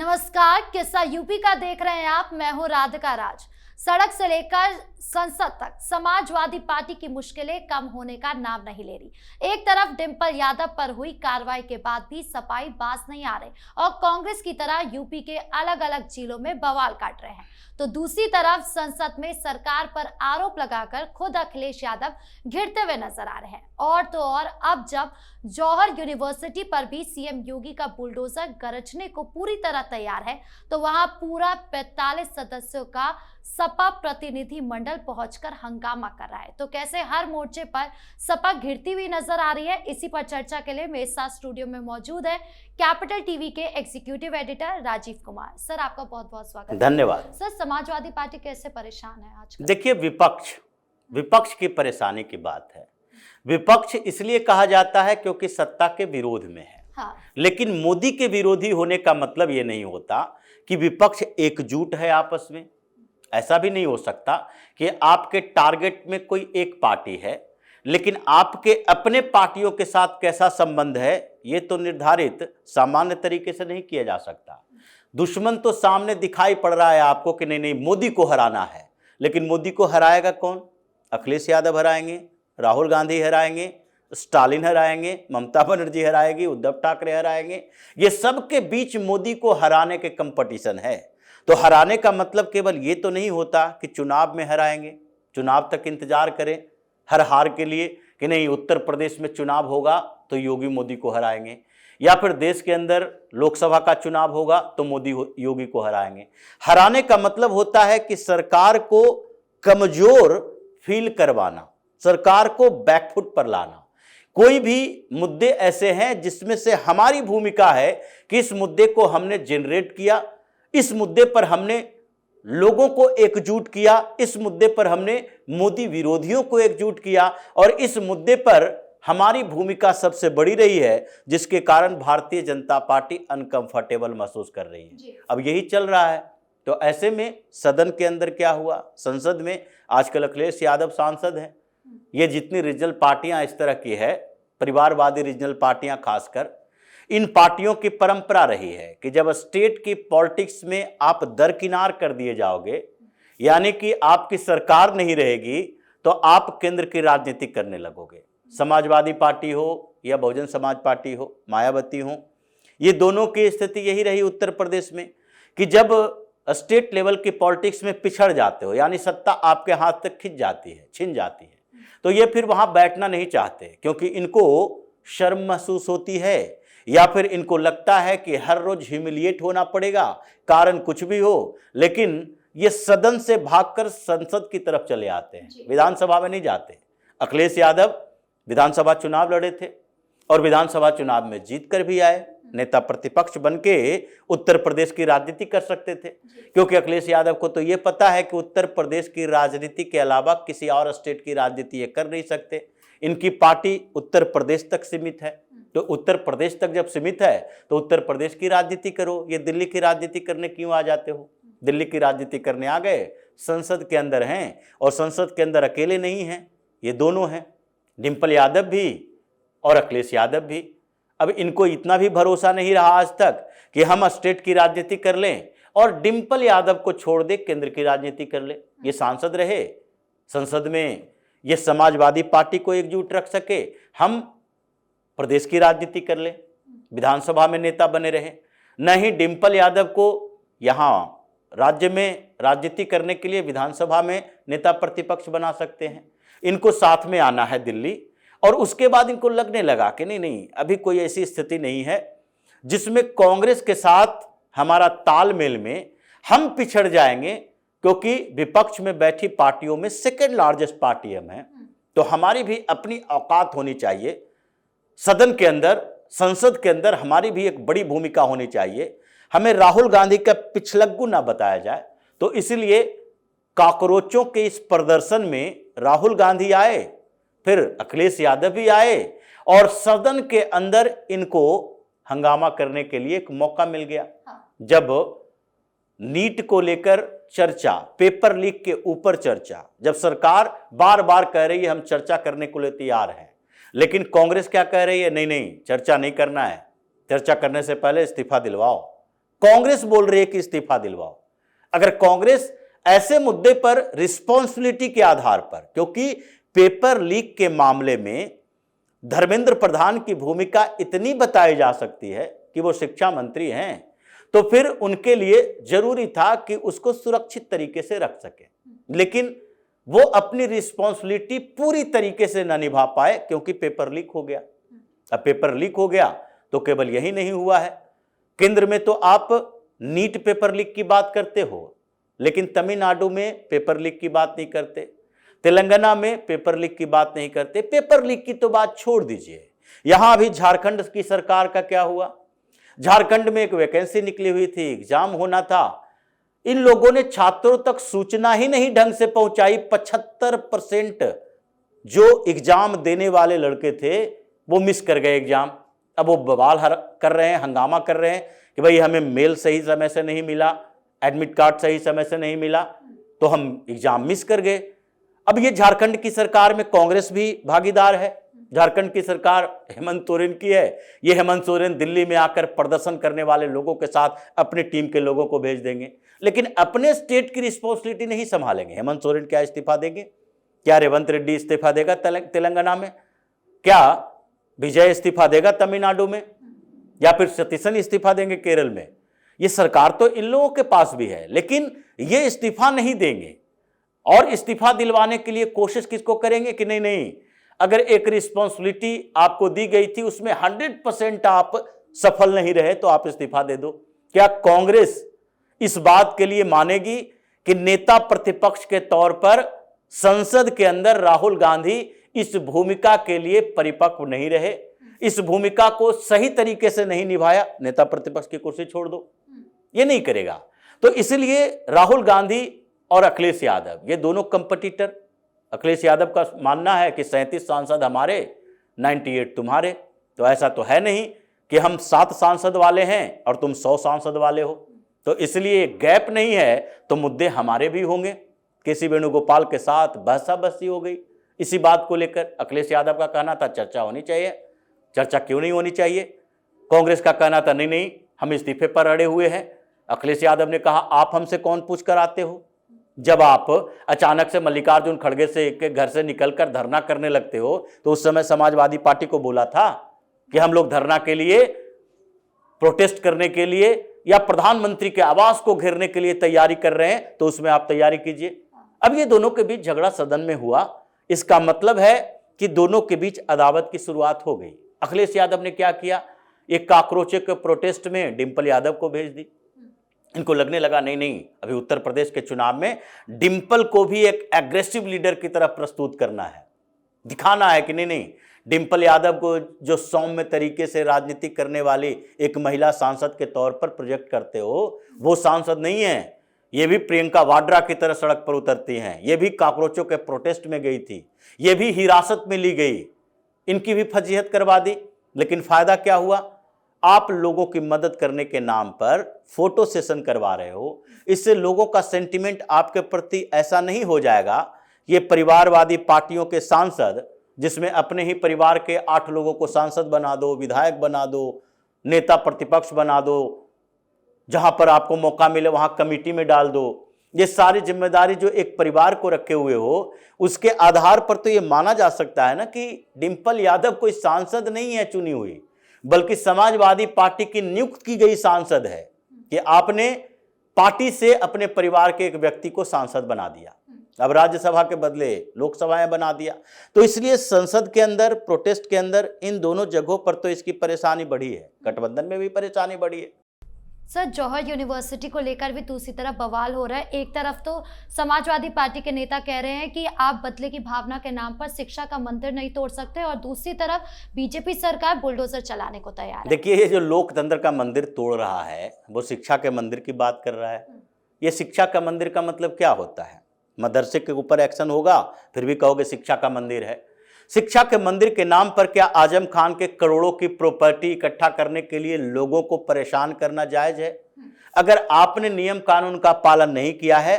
नमस्कार, किस्सा यूपी का देख रहे हैं आप। मैं हूं राधिका राज। सड़क से लेकर संसद तक समाजवादी पार्टी की मुश्किलें कम होने का नाम नहीं ले रही। एक तरफ डिंपल यादव पर हुई कार्रवाई के बाद भी सफाई बाज नहीं आ रहे और कांग्रेस की तरह यूपी के अलग अलग जिलों में बवाल काट रहे हैं, तो दूसरी तरफ संसद में सरकार पर आरोप लगाकर खुद अखिलेश यादव घिरते हुए नजर आ रहे हैं। और तो और अब जब जौहर यूनिवर्सिटी पर भी सीएम योगी का बुलडोजर गरजने को पूरी तरह तैयार है, तो वहां पूरा 45 सदस्यों का सपा प्रतिनिधि मंडल पहुंचकर हंगामा कर रहा है। तो कैसे हर मोर्चे पर सपा घिरती हुई नजर आ रही है, इसी पर चर्चा के लिए मेरे साथ स्टूडियो में मौजूद है कैपिटल टीवी के executive editor Rajiv Kumar. Sir, आपका बहुत बहुत स्वागत है। धन्यवाद। सर, समाजवादी पार्टी कैसे परेशान है आजकल? देखिए, विपक्ष की परेशानी की बात है। विपक्ष इसलिए कहा जाता है क्योंकि सत्ता के विरोध में है। हाँ। लेकिन मोदी के विरोधी होने का मतलब ये नहीं होता कि विपक्ष एकजुट है आपस में। ऐसा भी नहीं हो सकता कि आपके टारगेट में कोई एक पार्टी है, लेकिन आपके अपने पार्टियों के साथ कैसा संबंध है ये तो निर्धारित सामान्य तरीके से नहीं किया जा सकता। दुश्मन तो सामने दिखाई पड़ रहा है आपको कि नहीं मोदी को हराना है, लेकिन मोदी को हराएगा कौन? अखिलेश यादव हराएंगे, राहुल गांधी हराएंगे, स्टालिन हराएंगे, ममता बनर्जी हराएगी, उद्धव ठाकरे हराएंगे। ये सब के बीच मोदी को हराने के कंपटीशन है। तो हराने का मतलब केवल ये तो नहीं होता कि चुनाव में हराएंगे, चुनाव तक इंतजार करें हर हार के लिए कि नहीं उत्तर प्रदेश में चुनाव होगा तो योगी मोदी को हराएंगे, या फिर देश के अंदर लोकसभा का चुनाव होगा तो मोदी योगी को हराएंगे। हराने का मतलब होता है कि सरकार को कमजोर फील करवाना, सरकार को बैकफुट पर लाना। कोई भी मुद्दे ऐसे हैं जिसमें से हमारी भूमिका है कि इस मुद्दे को हमने जनरेट किया, इस मुद्दे पर हमने लोगों को एकजुट किया, इस मुद्दे पर हमने मोदी विरोधियों को एकजुट किया, और इस मुद्दे पर हमारी भूमिका सबसे बड़ी रही है, जिसके कारण भारतीय जनता पार्टी अनकंफर्टेबल महसूस कर रही है। अब यही चल रहा है। तो ऐसे में सदन के अंदर क्या हुआ, संसद में आजकल अखिलेश यादव सांसद हैं। ये जितनी रीजनल पार्टियां इस तरह की है, परिवारवादी रीजनल पार्टियां खासकर, इन पार्टियों की परंपरा रही है कि जब स्टेट की पॉलिटिक्स में आप दरकिनार कर दिए जाओगे, यानी कि आपकी सरकार नहीं रहेगी, तो आप केंद्र की राजनीति करने लगोगे। समाजवादी पार्टी हो या बहुजन समाज पार्टी हो, मायावती हो, ये दोनों की स्थिति यही रही उत्तर प्रदेश में कि जब स्टेट लेवल की पॉलिटिक्स में पिछड़ जाते हो, यानी सत्ता आपके हाथ तक खिंच जाती है, छिन जाती है, तो ये फिर वहां बैठना नहीं चाहते, क्योंकि इनको शर्म महसूस होती है, या फिर इनको लगता है कि हर रोज ह्यूमिलिएट होना पड़ेगा, कारण कुछ भी हो, लेकिन ये सदन से भागकर संसद की तरफ चले आते हैं, विधानसभा में नहीं जाते। अखिलेश यादव विधानसभा चुनाव लड़े थे और विधानसभा चुनाव में जीत कर भी आए, नेता प्रतिपक्ष बनके उत्तर प्रदेश की राजनीति कर सकते थे, क्योंकि अखिलेश यादव को तो ये पता है कि उत्तर प्रदेश की राजनीति के अलावा किसी और स्टेट की राजनीति ये कर नहीं सकते। इनकी पार्टी उत्तर प्रदेश तक सीमित है, तो उत्तर प्रदेश तक जब सीमित है तो उत्तर प्रदेश की राजनीति करो, ये दिल्ली की राजनीति करने क्यों आ जाते हो? दिल्ली की राजनीति करने आ गए, संसद के अंदर हैं, और संसद के अंदर अकेले नहीं हैं, ये दोनों हैं, डिंपल यादव भी और अखिलेश यादव भी। अब इनको इतना भी भरोसा नहीं रहा आज तक कि हम स्टेट की राजनीति कर लें और डिंपल यादव को छोड़ दे केंद्र की राजनीति कर ले। ये सांसद रहे, संसद में ये समाजवादी पार्टी को एकजुट रख सके, हम प्रदेश की राजनीति कर ले, विधानसभा में नेता बने रहे। नहीं डिंपल यादव को यहाँ राज्य में राजनीति करने के लिए विधानसभा में नेता प्रतिपक्ष बना सकते हैं, इनको साथ में आना है दिल्ली, और उसके बाद इनको लगने लगा कि नहीं अभी कोई ऐसी स्थिति नहीं है जिसमें कांग्रेस के साथ हमारा तालमेल में हम पिछड़ जाएंगे, क्योंकि विपक्ष में बैठी पार्टियों में सेकेंड लार्जेस्ट पार्टी हम हैं, तो हमारी भी अपनी औकात होनी चाहिए, सदन के अंदर, संसद के अंदर हमारी भी एक बड़ी भूमिका होनी चाहिए, हमें राहुल गांधी का पिछलग्गू ना बताया जाए। तो इसलिए काकरोचों के इस प्रदर्शन में राहुल गांधी आए, फिर अखिलेश यादव भी आए, और सदन के अंदर इनको हंगामा करने के लिए एक मौका मिल गया। जब नीट को लेकर चर्चा, पेपर लीक के ऊपर चर्चा, जब सरकार बार बार कह रही है हम चर्चा करने को लिए तैयार हैं, लेकिन कांग्रेस क्या कह रही है, नहीं चर्चा नहीं करना है, चर्चा करने से पहले इस्तीफा दिलवाओ, कांग्रेस बोल रही है कि इस्तीफा दिलवाओ। अगर कांग्रेस ऐसे मुद्दे पर रिस्पॉन्सिबिलिटी के आधार पर, क्योंकि पेपर लीक के मामले में धर्मेंद्र प्रधान की भूमिका इतनी बताई जा सकती है कि वो शिक्षा मंत्री हैं, तो फिर उनके लिए जरूरी था कि उसको सुरक्षित तरीके से रख सके, लेकिन वो अपनी रिस्पॉन्सिबिलिटी पूरी तरीके से न निभा पाए क्योंकि पेपर लीक हो गया। अब पेपर लीक हो गया तो केवल यही नहीं हुआ है, केंद्र में तो आप नीट पेपर लीक की बात करते हो, लेकिन तमिलनाडु में पेपर लीक की बात नहीं करते, तेलंगाना में पेपर लीक की बात नहीं करते। पेपर लीक की तो बात छोड़ दीजिए, यहां अभी झारखंड की सरकार का क्या हुआ। झारखंड में एक वैकेंसी निकली हुई थी, एग्जाम होना था, इन लोगों ने छात्रों तक सूचना ही नहीं ढंग से पहुंचाई। 75% जो एग्जाम देने वाले लड़के थे वो मिस कर गए एग्जाम। अब वो बवाल कर रहे हैं, हंगामा कर रहे हैं कि भाई हमें मेल सही समय से नहीं मिला, एडमिट कार्ड सही समय से नहीं मिला, तो हम एग्जाम मिस कर गए। अब ये झारखंड की सरकार में कांग्रेस भी भागीदार है, झारखंड की सरकार हेमंत सोरेन की है। ये हेमंत सोरेन दिल्ली में आकर प्रदर्शन करने वाले लोगों के साथ अपनी टीम के लोगों को भेज देंगे, लेकिन अपने स्टेट की रिस्पॉन्सिबिलिटी नहीं संभालेंगे। हेमंत सोरेन क्या इस्तीफा देंगे? क्या रेवंत रेड्डी इस्तीफा देगा तेलंगाना में? क्या विजय इस्तीफा देगा तमिलनाडु में? या फिर सतीशन इस्तीफा देंगे केरल में? ये सरकार तो इन लोगों के पास भी है, लेकिन ये इस्तीफा नहीं देंगे। और इस्तीफा दिलवाने के लिए कोशिश किसको करेंगे कि नहीं नहीं, अगर एक रिस्पॉन्सिबिलिटी आपको दी गई थी उसमें 100% आप सफल नहीं रहे तो आप इस्तीफा दे दो। क्या कांग्रेस इस बात के लिए मानेगी कि नेता प्रतिपक्ष के तौर पर संसद के अंदर राहुल गांधी इस भूमिका के लिए परिपक्व नहीं रहे, इस भूमिका को सही तरीके से नहीं निभाया? नेता प्रतिपक्ष की कुर्सी छोड़ दो, ये नहीं करेगा। तो इसलिए राहुल गांधी और अखिलेश यादव ये दोनों कंपटीटर, अखिलेश यादव का मानना है कि 37 सांसद हमारे, 98 तुम्हारे। तो ऐसा तो है नहीं कि हम 7 सांसद वाले हैं और तुम 100 सांसद वाले हो, तो इसलिए गैप नहीं है, तो मुद्दे हमारे भी होंगे। केसी वेणुगोपाल के साथ बहसाबहसी हो गई इसी बात को लेकर। अखिलेश यादव का कहना था चर्चा होनी चाहिए, चर्चा क्यों नहीं होनी चाहिए? कांग्रेस का कहना था नहीं नहीं हम इस्तीफे पर अड़े हुए हैं। अखिलेश यादव ने कहा आप हमसे कौन पूछ कर आते हो? जब आप अचानक से मल्लिकार्जुन खड़गे से के घर से निकलकर धरना करने लगते हो, तो उस समय समाजवादी पार्टी को बोला था कि हम लोग धरना के लिए, प्रोटेस्ट करने के लिए या प्रधानमंत्री के आवास को घेरने के लिए तैयारी कर रहे हैं, तो उसमें आप तैयारी कीजिए। अब ये दोनों के बीच झगड़ा सदन में हुआ, इसका मतलब है कि दोनों के बीच अदावत की शुरुआत हो गई। अखिलेश यादव ने क्या किया, एक काकरोचे के प्रोटेस्ट में डिंपल यादव को भेज दी। इनको लगने लगा नहीं नहीं अभी उत्तर प्रदेश के चुनाव में डिंपल को भी एक एग्रेसिव लीडर की तरफ प्रस्तुत करना है, दिखाना है कि नहीं नहीं डिंपल यादव को जो सौम्य तरीके से राजनीति करने वाली एक महिला सांसद के तौर पर प्रोजेक्ट करते हो, वो सांसद नहीं है। ये भी प्रियंका वाड्रा की तरह सड़क पर उतरती हैं, ये भी काकरोचों के प्रोटेस्ट में गई थी, ये भी हिरासत में ली गई, इनकी भी फजीहत करवा दी। लेकिन फायदा क्या हुआ? आप लोगों की मदद करने के नाम पर फोटो सेशन करवा रहे हो, इससे लोगों का सेंटिमेंट आपके प्रति ऐसा नहीं हो जाएगा। ये परिवारवादी पार्टियों के सांसद, जिसमें अपने ही परिवार के 8 लोगों को सांसद बना दो, विधायक बना दो, नेता प्रतिपक्ष बना दो, जहां पर आपको मौका मिले वहां कमेटी में डाल दो, ये सारी जिम्मेदारी जो एक परिवार को रखे हुए हो, उसके आधार पर तो ये माना जा सकता है ना कि डिंपल यादव कोई सांसद नहीं है चुनी हुई, बल्कि समाजवादी पार्टी की नियुक्त की गई सांसद है कि आपने पार्टी से अपने परिवार के एक व्यक्ति को सांसद बना दिया, अब राज्यसभा के बदले लोकसभाएं बना दिया। तो इसलिए संसद के अंदर, प्रोटेस्ट के अंदर, इन दोनों जगहों पर तो इसकी परेशानी बढ़ी है, गठबंधन में भी परेशानी बढ़ी है। सर, जौहर यूनिवर्सिटी को लेकर भी दूसरी तरफ बवाल हो रहा है। एक तरफ तो समाजवादी पार्टी के नेता कह रहे हैं कि आप बदले की भावना के नाम पर शिक्षा का मंदिर नहीं तोड़ सकते, और दूसरी तरफ बीजेपी सरकार बुलडोजर चलाने को तैयार है। देखिए, ये जो लोकतंत्र का मंदिर तोड़ रहा है वो शिक्षा के मंदिर की बात कर रहा है। ये शिक्षा का मंदिर का मतलब क्या होता है? मदरसे के ऊपर एक्शन होगा फिर भी कहोगे शिक्षा का मंदिर है। शिक्षा के मंदिर के नाम पर क्या आजम खान के करोड़ों की प्रॉपर्टी इकट्ठा करने के लिए लोगों को परेशान करना जायज है? अगर आपने नियम कानून का पालन नहीं किया है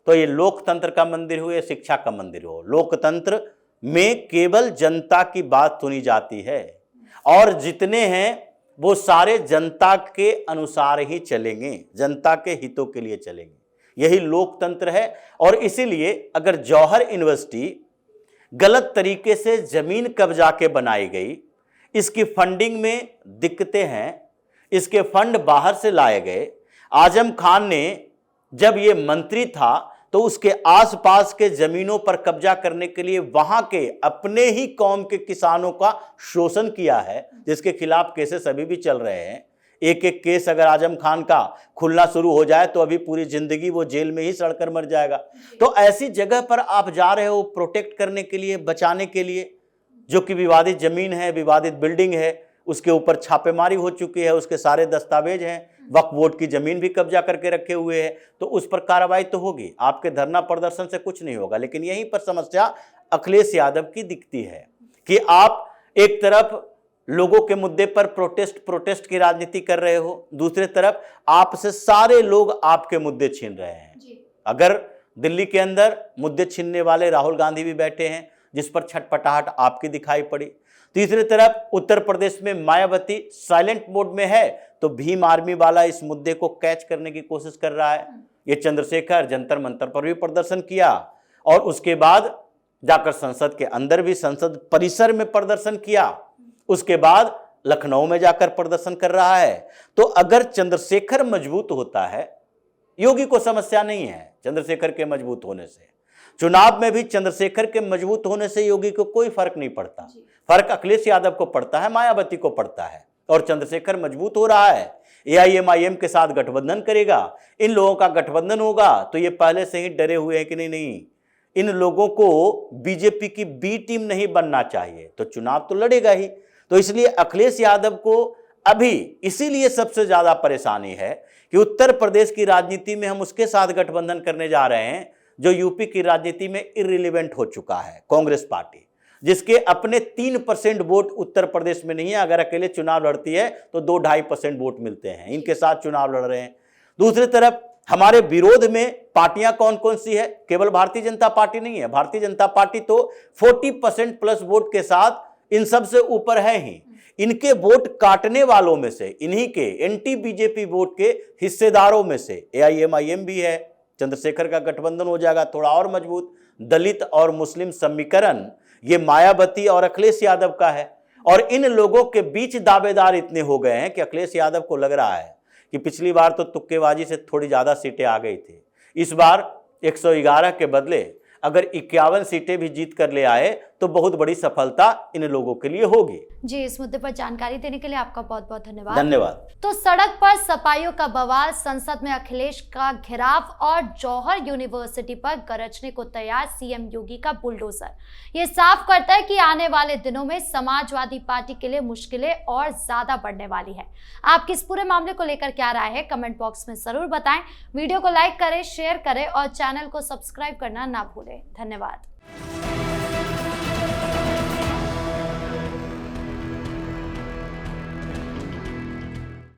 तो ये लोकतंत्र का मंदिर हो या शिक्षा का मंदिर हो, लोकतंत्र में केवल जनता की बात सुनी जाती है, और जितने हैं वो सारे जनता के अनुसार ही चलेंगे, जनता के हितों के लिए चलेंगे। यही लोकतंत्र है। और इसीलिए अगर जौहर यूनिवर्सिटी गलत तरीके से जमीन कब्जा के बनाई गई, इसकी फंडिंग में दिक्कतें हैं, इसके फंड बाहर से लाए गए। आजम खान ने जब ये मंत्री था तो उसके आसपास के जमीनों पर कब्जा करने के लिए वहां के अपने ही कौम के किसानों का शोषण किया है, जिसके खिलाफ केसेस अभी भी चल रहे हैं। एक एक केस अगर आजम खान का खुलना शुरू हो जाए तो अभी पूरी जिंदगी वो जेल में ही सड़कर मर जाएगा। तो ऐसी जगह पर आप जा रहे हो प्रोटेक्ट करने के लिए, बचाने के लिए, जो कि विवादित जमीन है, विवादित बिल्डिंग है, उसके ऊपर छापेमारी हो चुकी है, उसके सारे दस्तावेज हैं, वक्फ बोर्ड की जमीन भी कब्जा करके रखे हुए हैं, तो उस पर कार्रवाई तो होगी। आपके धरना प्रदर्शन से कुछ नहीं होगा। लेकिन यहीं पर समस्या अखिलेश यादव की दिखती है कि आप एक तरफ लोगों के मुद्दे पर प्रोटेस्ट की राजनीति कर रहे हो, दूसरी तरफ आपसे सारे लोग आपके मुद्दे छीन रहे हैं। अगर दिल्ली के अंदर मुद्दे छीनने वाले राहुल गांधी भी बैठे हैं, जिस पर छटपटाहट आपकी दिखाई पड़ी। तीसरी तरफ उत्तर प्रदेश में मायावती साइलेंट मोड में है, तो भीम आर्मी वाला इस मुद्दे को कैच करने की कोशिश कर रहा है। ये चंद्रशेखर जंतर मंतर पर भी प्रदर्शन किया और उसके बाद जाकर संसद के अंदर भी, संसद परिसर में प्रदर्शन किया, उसके बाद लखनऊ में जाकर प्रदर्शन कर रहा है। तो अगर चंद्रशेखर मजबूत होता है, योगी को समस्या नहीं है चंद्रशेखर के मजबूत होने से। चुनाव में भी चंद्रशेखर के मजबूत होने से योगी को कोई फर्क नहीं पड़ता। फर्क अखिलेश यादव को पड़ता है, मायावती को पड़ता है। और चंद्रशेखर मजबूत हो रहा है, एआईएमआईएम के साथ गठबंधन करेगा, इन लोगों का गठबंधन होगा। तो ये पहले से ही डरे हुए हैं कि नहीं, इन लोगों को बीजेपी की बी टीम नहीं बनना चाहिए, तो चुनाव तो लड़ेगा ही। तो इसलिए अखिलेश यादव को अभी इसीलिए सबसे ज्यादा परेशानी है कि उत्तर प्रदेश की राजनीति में हम उसके साथ गठबंधन करने जा रहे हैं जो यूपी की राजनीति में इररिलेवेंट हो चुका है, कांग्रेस पार्टी, जिसके अपने 3% वोट उत्तर प्रदेश में नहीं है। अगर अकेले चुनाव लड़ती है तो 2-2.5% वोट मिलते हैं, इनके साथ चुनाव लड़ रहे हैं। दूसरी तरफ हमारे विरोध में पार्टियां कौन कौन सी है? केवल भारतीय जनता पार्टी नहीं है। भारतीय जनता पार्टी तो 40% प्लस वोट के साथ इन सब से ऊपर है ही। इनके वोट काटने वालों में से, इन्हीं के एंटी बीजेपी वोट के हिस्सेदारों में से एआईएमआईएम भी है। चंद्रशेखर का गठबंधन हो जाएगा थोड़ा और मजबूत। दलित और मुस्लिम समीकरण ये मायावती और अखिलेश यादव का है। और इन लोगों के बीच दावेदार इतने हो गए हैं कि अखिलेश यादव को लग रहा है कि पिछली बार तो तुक्केबाजी से थोड़ी ज्यादा सीटें आ गई थी, इस बार 111 के बदले अगर 51 सीटें भी जीत कर ले आए तो बहुत बड़ी सफलता इन लोगों के लिए होगी। जी, इस मुद्दे पर जानकारी देने के लिए आपका बहुत बहुत धन्यवाद। धन्यवाद। तो सड़क पर सपाइयों का बवाल, संसद में अखिलेश का घेराव और जौहर यूनिवर्सिटी पर गरजने को तैयार सीएम योगी का बुलडोजर, ये साफ करता है कि आने वाले दिनों में समाजवादी पार्टी के लिए मुश्किलें और ज्यादा बढ़ने वाली है। आपकी इस पूरे मामले को लेकर क्या राय है, कमेंट बॉक्स में जरूर बताएं। वीडियो को लाइक करें, शेयर करें और चैनल को सब्सक्राइब करना ना भूलें। धन्यवाद।